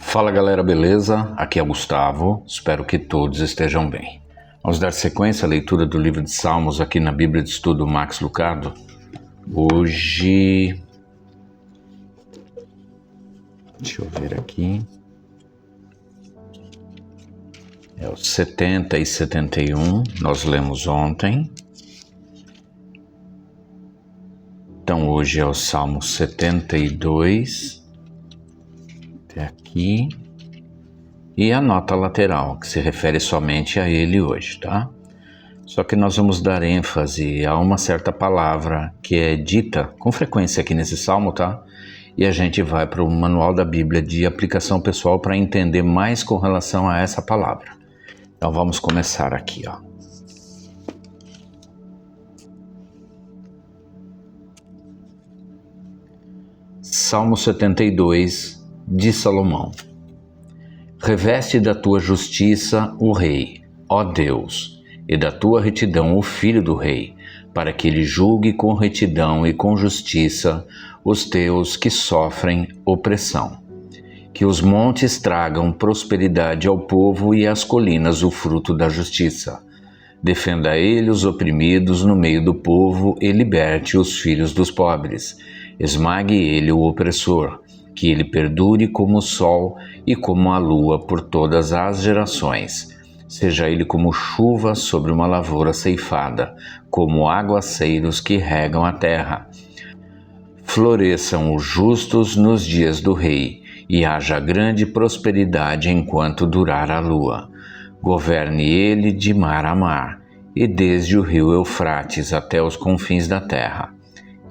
Fala galera, beleza? Aqui é o Gustavo, espero que todos estejam bem. Vamos dar sequência à leitura do livro de Salmos aqui na Bíblia de Estudo Max Lucado. Hoje... deixa eu ver aqui... é o 70 e 71, nós lemos ontem. Então hoje é o Salmo 72... até aqui, e a nota lateral, que se refere somente a ele hoje, tá? Só que nós vamos dar ênfase a uma certa palavra que é dita com frequência aqui nesse salmo, tá? E a gente vai para o Manual da Bíblia de aplicação pessoal para entender mais com relação a essa palavra. Então vamos começar aqui, ó. Salmo 72 de Salomão. Reveste da tua justiça o rei, ó Deus, e da tua retidão o filho do rei, para que ele julgue com retidão e com justiça os teus que sofrem opressão. Que os montes tragam prosperidade ao povo e as colinas o fruto da justiça. Defenda ele os oprimidos no meio do povo e liberte os filhos dos pobres. Esmague ele o opressor, que ele perdure como o sol e como a lua por todas as gerações. Seja ele como chuva sobre uma lavoura ceifada, como aguaceiros que regam a terra. Floresçam os justos nos dias do rei, e haja grande prosperidade enquanto durar a lua. Governe ele de mar a mar, e desde o rio Eufrates até os confins da terra.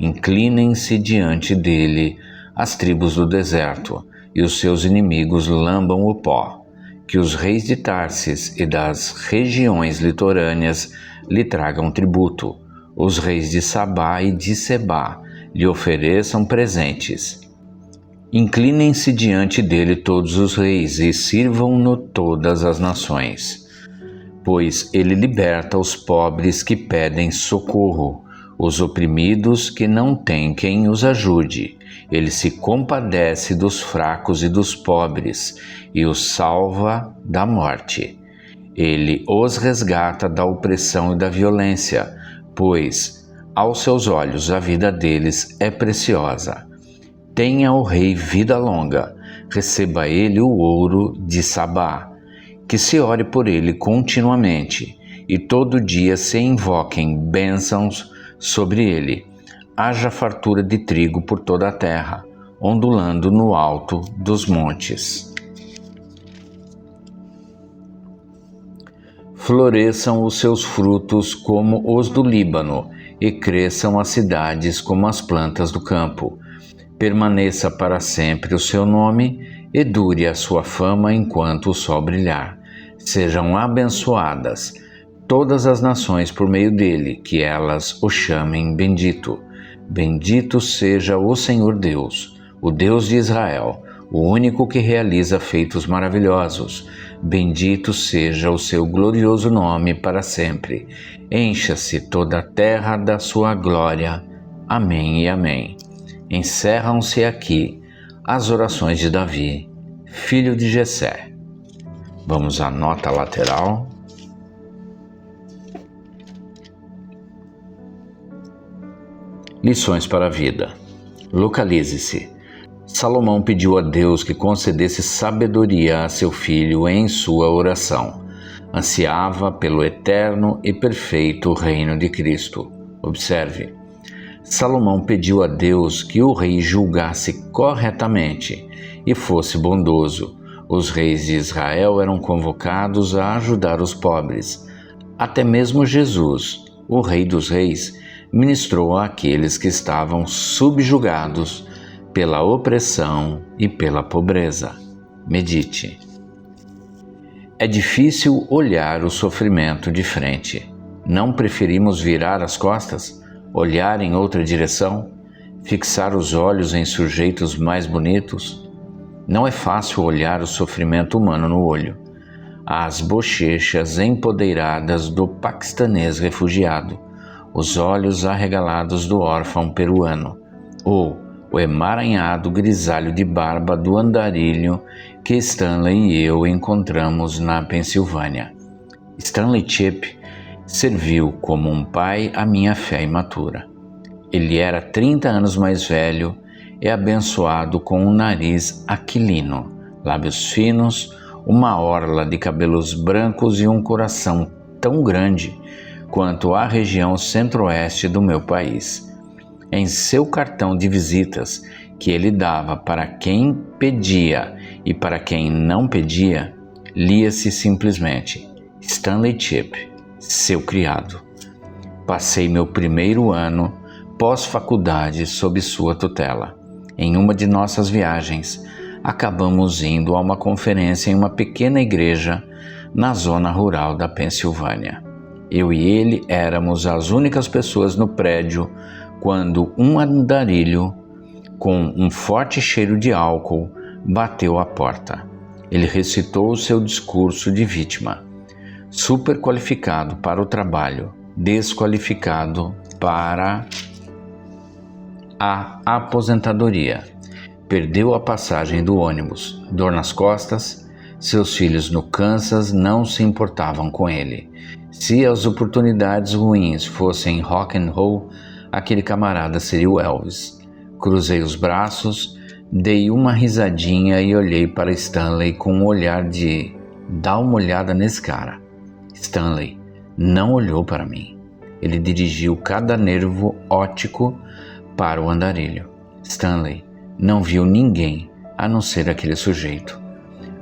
Inclinem-se diante dele as tribos do deserto, e os seus inimigos lambam o pó. Que os reis de Tarsis e das regiões litorâneas lhe tragam tributo. Os reis de Sabá e de Sebá lhe ofereçam presentes. Inclinem-se diante dele todos os reis e sirvam-no todas as nações. Pois ele liberta os pobres que pedem socorro, os oprimidos que não têm quem os ajude. Ele se compadece dos fracos e dos pobres e os salva da morte. Ele os resgata da opressão e da violência, pois aos seus olhos a vida deles é preciosa. Tenha o rei vida longa, receba ele o ouro de Sabá, que se ore por ele continuamente, e todo dia se invoquem bênçãos sobre ele. Haja fartura de trigo por toda a terra, ondulando no alto dos montes. Floresçam os seus frutos como os do Líbano, e cresçam as cidades como as plantas do campo. Permaneça para sempre o seu nome, e dure a sua fama enquanto o sol brilhar. Sejam abençoadas todas as nações por meio dele, que elas o chamem bendito. Bendito seja o Senhor Deus, o Deus de Israel, o único que realiza feitos maravilhosos. Bendito seja o seu glorioso nome para sempre. Encha-se toda a terra da sua glória. Amém e amém. Encerram-se aqui as orações de Davi, filho de Jessé. Vamos à nota lateral. Lições para a vida. Localize-se. Salomão pediu a Deus que concedesse sabedoria a seu filho em sua oração. Ansiava pelo eterno e perfeito reino de Cristo. Observe. Salomão pediu a Deus que o rei julgasse corretamente e fosse bondoso. Os reis de Israel eram convocados a ajudar os pobres. Até mesmo Jesus, o Rei dos Reis, ministrou àqueles que estavam subjugados pela opressão e pela pobreza. Medite. É difícil olhar o sofrimento de frente. Não preferimos virar as costas, olhar em outra direção, fixar os olhos em sujeitos mais bonitos? Não é fácil olhar o sofrimento humano no olho. As bochechas empodeiradas do paquistanês refugiado, os olhos arregalados do órfão peruano, ou o emaranhado grisalho de barba do andarilho que Stanley e eu encontramos na Pensilvânia. Stanley Chip serviu como um pai à minha fé imatura. Ele era 30 anos mais velho e abençoado com um nariz aquilino, lábios finos, uma orla de cabelos brancos e um coração tão grande quanto a região centro-oeste do meu país. Em seu cartão de visitas, que ele dava para quem pedia e para quem não pedia, lia-se simplesmente Stanley Chip, seu criado. Passei meu primeiro ano pós-faculdade sob sua tutela. Em uma de nossas viagens, acabamos indo a uma conferência em uma pequena igreja na zona rural da Pensilvânia. Eu e ele éramos as únicas pessoas no prédio quando um andarilho com um forte cheiro de álcool bateu à porta. Ele recitou o seu discurso de vítima. Super qualificado para o trabalho, desqualificado para a aposentadoria. Perdeu a passagem do ônibus, dor nas costas, seus filhos no Kansas não se importavam com ele. Se as oportunidades ruins fossem rock and roll, aquele camarada seria o Elvis. Cruzei os braços, dei uma risadinha e olhei para Stanley com um olhar de dá uma olhada nesse cara. Stanley não olhou para mim. Ele dirigiu cada nervo óptico para o andarilho. Stanley não viu ninguém a não ser aquele sujeito.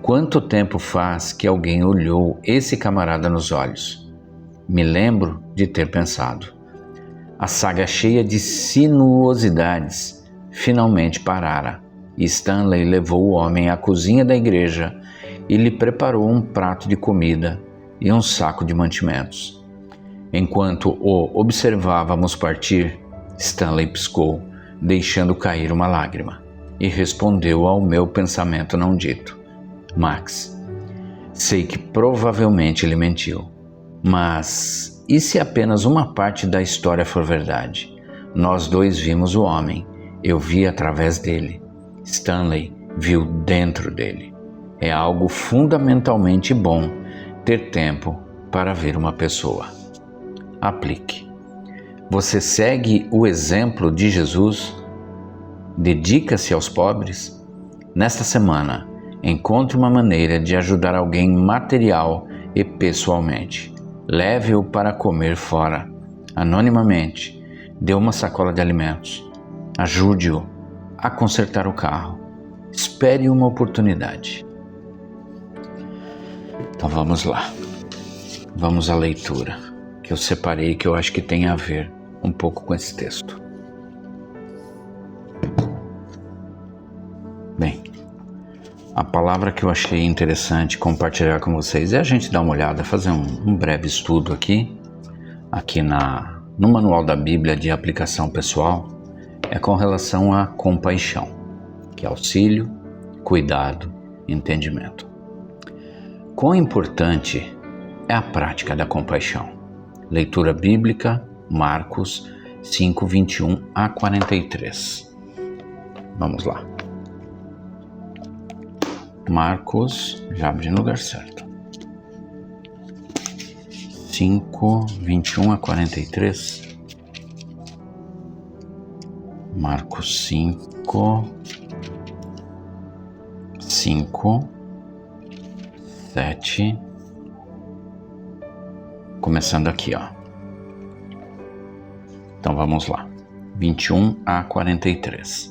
Quanto tempo faz que alguém olhou esse camarada nos olhos? Me lembro de ter pensado. A saga cheia de sinuosidades finalmente parara e Stanley levou o homem à cozinha da igreja e lhe preparou um prato de comida e um saco de mantimentos. Enquanto o observávamos partir, Stanley piscou, deixando cair uma lágrima, e respondeu ao meu pensamento não dito. Max, sei que provavelmente ele mentiu, mas e se apenas uma parte da história for verdade? Nós dois vimos o homem, eu vi através dele. Stanley viu dentro dele. É algo fundamentalmente bom ter tempo para ver uma pessoa. Aplique. Você segue o exemplo de Jesus? Dedica-se aos pobres? Nesta semana, encontre uma maneira de ajudar alguém material e pessoalmente. Leve-o para comer fora, anonimamente. Dê uma sacola de alimentos. Ajude-o a consertar o carro. Espere uma oportunidade. Então vamos lá. Vamos à leitura, que eu separei, que eu acho que tem a ver um pouco com esse texto. Bem, a palavra que eu achei interessante compartilhar com vocês é a gente dar uma olhada, fazer um breve estudo aqui no Manual da Bíblia de Aplicação Pessoal, é com relação à compaixão, que é auxílio, cuidado, entendimento. Quão importante é a prática da compaixão? Leitura bíblica, Marcos 5, 21 a 43. Vamos lá. Marcos, já abri no lugar certo. 5, 21 a 43. Marcos 5, 7. Começando aqui, ó. Então vamos lá. 21 a 43.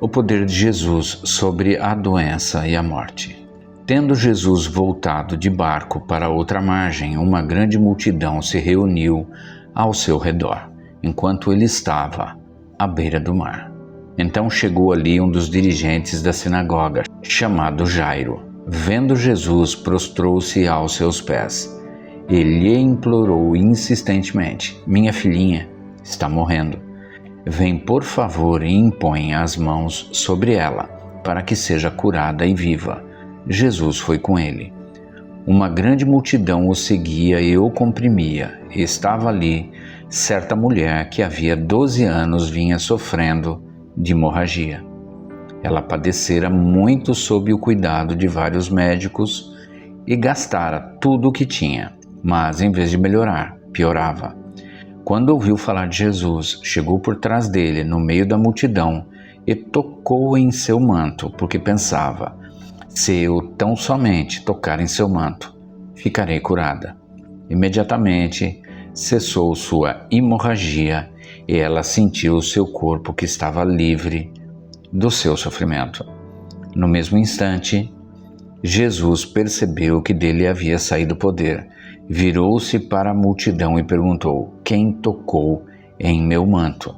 O poder de Jesus sobre a doença e a morte. Tendo Jesus voltado de barco para outra margem, uma grande multidão se reuniu ao seu redor, enquanto ele estava à beira do mar. Então chegou ali um dos dirigentes da sinagoga, chamado Jairo. Vendo Jesus, prostrou-se aos seus pés. Ele lhe implorou insistentemente: minha filhinha está morrendo. Vem, por favor, e impõe as mãos sobre ela, para que seja curada e viva. Jesus foi com ele. Uma grande multidão o seguia e o comprimia. Estava ali certa mulher que havia 12 anos vinha sofrendo de hemorragia. Ela padecera muito sob o cuidado de vários médicos e gastara tudo o que tinha, mas em vez de melhorar, piorava. Quando ouviu falar de Jesus, chegou por trás dele, no meio da multidão, e tocou em seu manto, porque pensava: se eu tão somente tocar em seu manto, ficarei curada. Imediatamente cessou sua hemorragia e ela sentiu o seu corpo que estava livre do seu sofrimento. No mesmo instante, Jesus percebeu que dele havia saído poder. Virou-se para a multidão e perguntou: quem tocou em meu manto?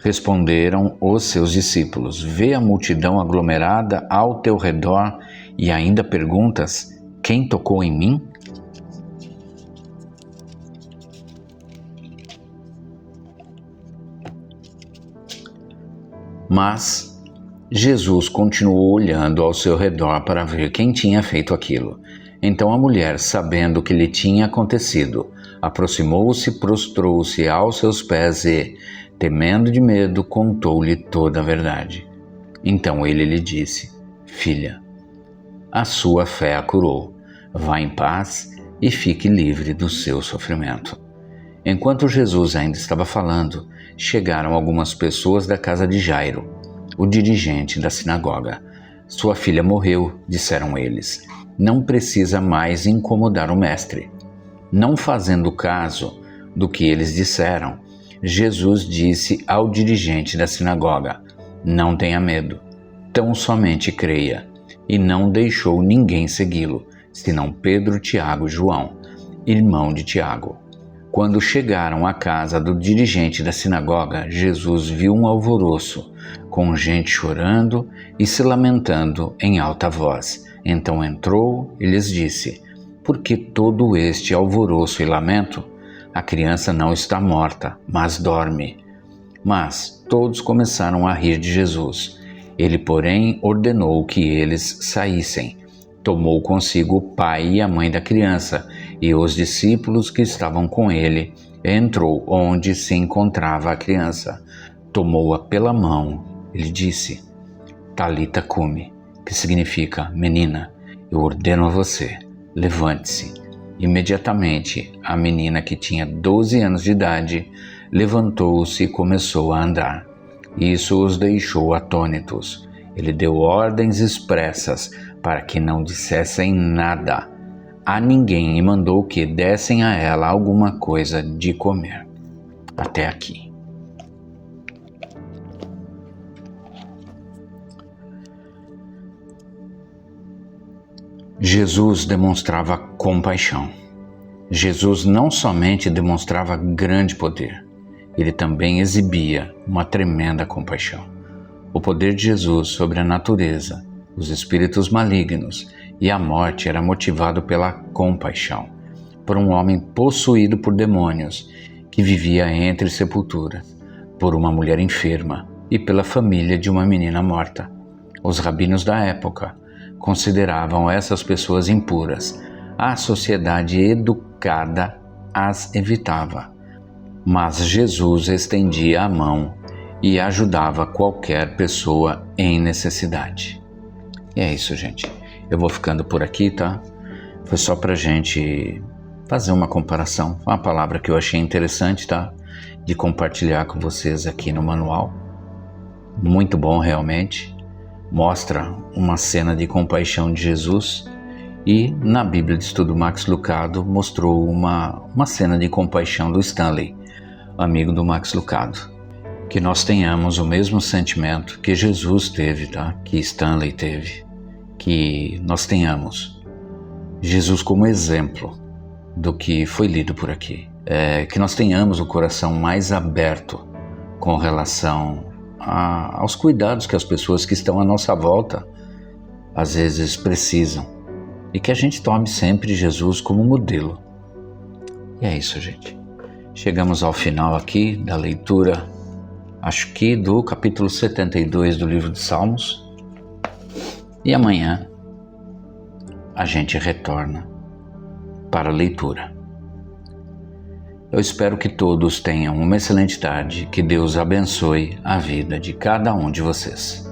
Responderam os seus discípulos: vê a multidão aglomerada ao teu redor e ainda perguntas: quem tocou em mim? Mas Jesus continuou olhando ao seu redor para ver quem tinha feito aquilo. Então a mulher, sabendo o que lhe tinha acontecido, aproximou-se, prostrou-se aos seus pés e, temendo de medo, contou-lhe toda a verdade. Então ele lhe disse: filha, a sua fé a curou. Vá em paz e fique livre do seu sofrimento. Enquanto Jesus ainda estava falando, chegaram algumas pessoas da casa de Jairo, o dirigente da sinagoga. Sua filha morreu, disseram eles. Não precisa mais incomodar o mestre. Não fazendo caso do que eles disseram, Jesus disse ao dirigente da sinagoga: não tenha medo, tão somente creia. E não deixou ninguém segui-lo, senão Pedro, Tiago e João, irmão de Tiago. Quando chegaram à casa do dirigente da sinagoga, Jesus viu um alvoroço, com gente chorando e se lamentando em alta voz. Então entrou e lhes disse: por que todo este alvoroço e lamento? A criança não está morta, mas dorme. Mas todos começaram a rir de Jesus. Ele, porém, ordenou que eles saíssem. Tomou consigo o pai e a mãe da criança e os discípulos que estavam com ele, e entrou onde se encontrava a criança. Tomou-a pela mão e lhe disse: Talita cumi, que significa: menina, eu ordeno a você, levante-se. Imediatamente, a menina, que tinha 12 anos de idade, levantou-se e começou a andar. Isso os deixou atônitos. Ele deu ordens expressas para que não dissessem nada a ninguém e mandou que dessem a ela alguma coisa de comer. Até aqui. Jesus demonstrava compaixão. Jesus não somente demonstrava grande poder, ele também exibia uma tremenda compaixão. O poder de Jesus sobre a natureza, os espíritos malignos e a morte era motivado pela compaixão, por um homem possuído por demônios que vivia entre sepulturas, por uma mulher enferma e pela família de uma menina morta. Os rabinos da época consideravam essas pessoas impuras. A sociedade educada as evitava. Mas Jesus estendia a mão e ajudava qualquer pessoa em necessidade. E é isso, gente. Eu vou ficando por aqui, tá? Foi só pra gente fazer uma comparação. Uma palavra que eu achei interessante, tá? De compartilhar com vocês aqui no manual. Muito bom, realmente. Mostra uma cena de compaixão de Jesus. E na Bíblia de Estudo Max Lucado mostrou uma cena de compaixão do Stanley, amigo do Max Lucado. Que nós tenhamos o mesmo sentimento que Jesus teve, tá? Que Stanley teve. Que nós tenhamos Jesus como exemplo do que foi lido por aqui. Que nós tenhamos o coração mais aberto com relação aos cuidados que as pessoas que estão à nossa volta às vezes precisam. E que a gente tome sempre Jesus como modelo. E é isso, gente. Chegamos ao final aqui da leitura, acho que do capítulo 72 do livro de Salmos. E amanhã a gente retorna para a leitura. Eu espero que todos tenham uma excelente tarde, que Deus abençoe a vida de cada um de vocês.